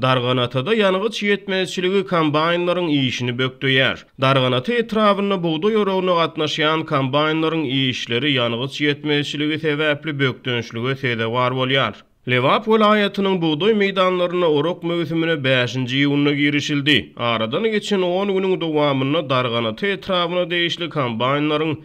Darganatada yanğıç ýetmezçiligi kombaynlaryň işini bökdüýär. Darganata etrawyna buğday oraguna gatnaşýan kombaynlaryň işleri yanğıç ýetmezçiligi sebäpli bökdünçlüge sebäp bolýar. Lewap welaýatynyň buğday meýdanlaryna orok mövsümine 5-nji ýylyna girişildi. Aradan geçen 10 günüň dowamyna darganata etrawyna değişli kombaynlaryň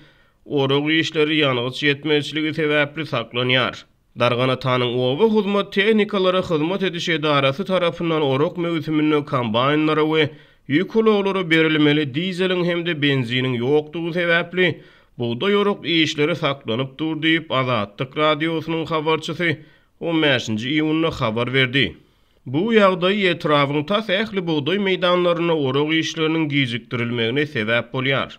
orok işleri yanğıç ýetmezçiligi sebäpli saklanýar. Darganatanyň owa hyzmat tehnikalary hyzmat ediş edarasy tarapyndan orok mövsümine kombaynlara we ýük ulaglara berilmeli dizeliň hemde benziniň ýokdugy sebäpli buğday orok işleri saklanyp dur diýip Azatlyk radiosynyň habarçysy 15-nji iýunyna habar berdi. Bu ýagdaý etrawyň tas ähli buğday meýdanlaryna orok işleriniň gijikdirilmegine sebäp bolýar.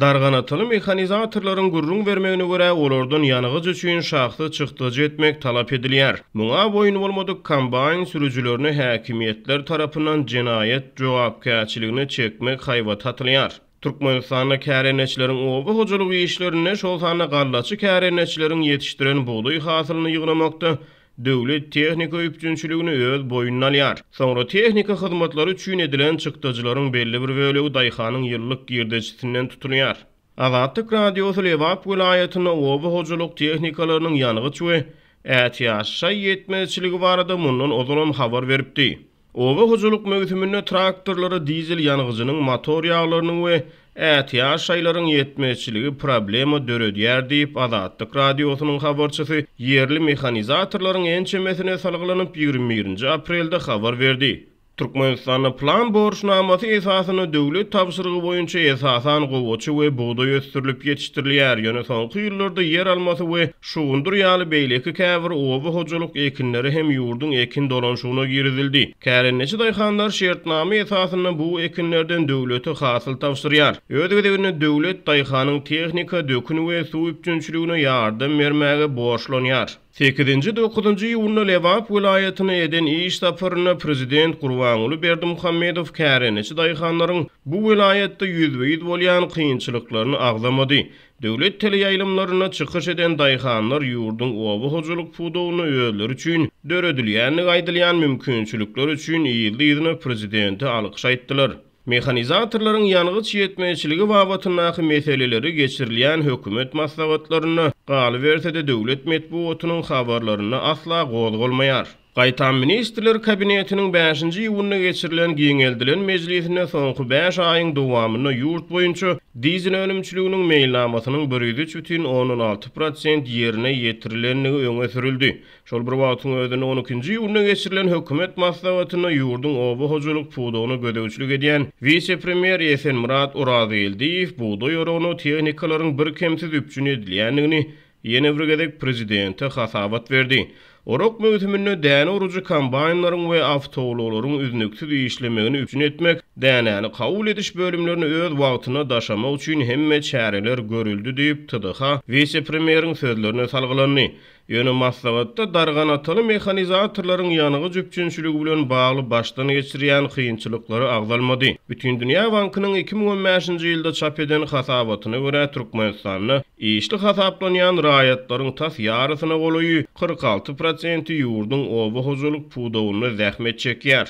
Darganataly mehanizatorlaryň gurrun bermegine görä olardan yanğyç üçin şahsy çykdyjy etmek talap edilýär. Muňa boyun bolmadyk kombayn sürüjilerini häkimiýetler tarapyndan jenaýet jogapkärçiligine çekmek haýbat atylýar. Türkmenistanda kärenetçileriň oba hojalygy işlerine şol sany gallaçy kärenetçileriň ýetişdiren buğday hasylyny ýygnamakda döwlet tehnika üpjünçiligini öz boýunna alýar. Soňra tehnika hyzmatlary üçin edilen çykdyjylaryň belli bir bölegi daýhanyň ýyllyk girdejisinden tutulýar. Azatlyk radiosy Lewap welaýatyna oba hojalyk tehnikalarynyň yanğyç we ätýaşa ýetmezçiligi barada mundan ozalym habar beripdi. Oba hojalyk mövsüminde traktorlary dizel yanğyjynyň motor ýağlarynyň we ätýaş şaýlaryň ýetmezçiligi problema döredýär diýip Azatlyk radiosynyň habarçysy yerli mehanizatorlaryň ençemesine salgylanyp 21-nji aprelde habar berdi. Türkmenistanda plan borçnamasy esasyny döwlet tapşyrygy boýunça esasan gowaçy we buğday ösdürilip ýetişdirilýär. Ýöne soňky ýyllarda yer almasy we şugundur ýaly beýleki käbir oba hojalyk ekinleri hem ýurdun ekin dolanşygyna girizildi. Kärenneçi daýhanlar şertname esasyna bu ekinlerden döwlete hasyl tapşyrýar. Ödegedegine döwlet daýhanyň tehnika dökünü we suw üpjünçiligine ýardam bermäge borçlanýar. 8-nji 9-njy ýylyna Lewap welaýatyna eden iş saparyna prezident Gurbanuly Berdimuhammedow kärenetçi daýhanlaryň bu welaýatda ýüzbeýiz bolýan kynçylyklaryny agzamady. Döwlet teleýaýlymlaryna çykyş eden daýhanlar ýurdun oba hojalyk pudowyny özleri üçin döredilýänligi aýdylýan mümkinçilikler üçin ýyly prezidenti alkyş aýtdylar. Mehanizatorlaryň yanğyç ýetmezçiligi babatyndaky meseleleri geçirilýän hökümet maslahatlaryny galy bersede döwlet medeniýetiniň habarlaryna asla gozgolmaýar. Gaýtan ministrler kabinetiniň 5-nji ýylyna geçirilen giňeldilen mejlisine soňky 5 aýyň dowamyna ýurt boýunça dizel önümçiliginiň meýillamasynyň 1,16% ýerine ýetirilenligi öňe sürildi. Şol bir wagtyň özünde 12-nji ýylyna geçirilen hökümet maslahatyna ýurdun oba hojalyk pudowyny gödäwçilik edýän vice-premier Esen Murat Orazyeldiýew buğday oraguna tehnikalaryň bir kemsiz üpjün edilýänligini ýene bir gezek prezidente hasabat berdi. Orok mövsümine däne orucu kombaynlaryň we awtowlaryň üznüksiz işlemegini üpjün etmek, dänäni kabul ediş bölümlerini öz wagtyna daşamak üçin hemme çäreler görüldi diýip TDH vice-premieriň sözlerine salgylandy. Ýöne maslahatda darganataly mehanizatorlaryň yanğyç üpjünçiligi bilen bagly başdan geçirýän kynçylyklary agzalmady. Bütün Dünýä Bankynyň 2015-nji ýylda çap eden hasabatyna görä Türkmenistanyň işli hasaplanýan raýatlaryň tas ýarysyna golaýy 46% ýurdun oba hojalyk pudowyny zähmet çekýär.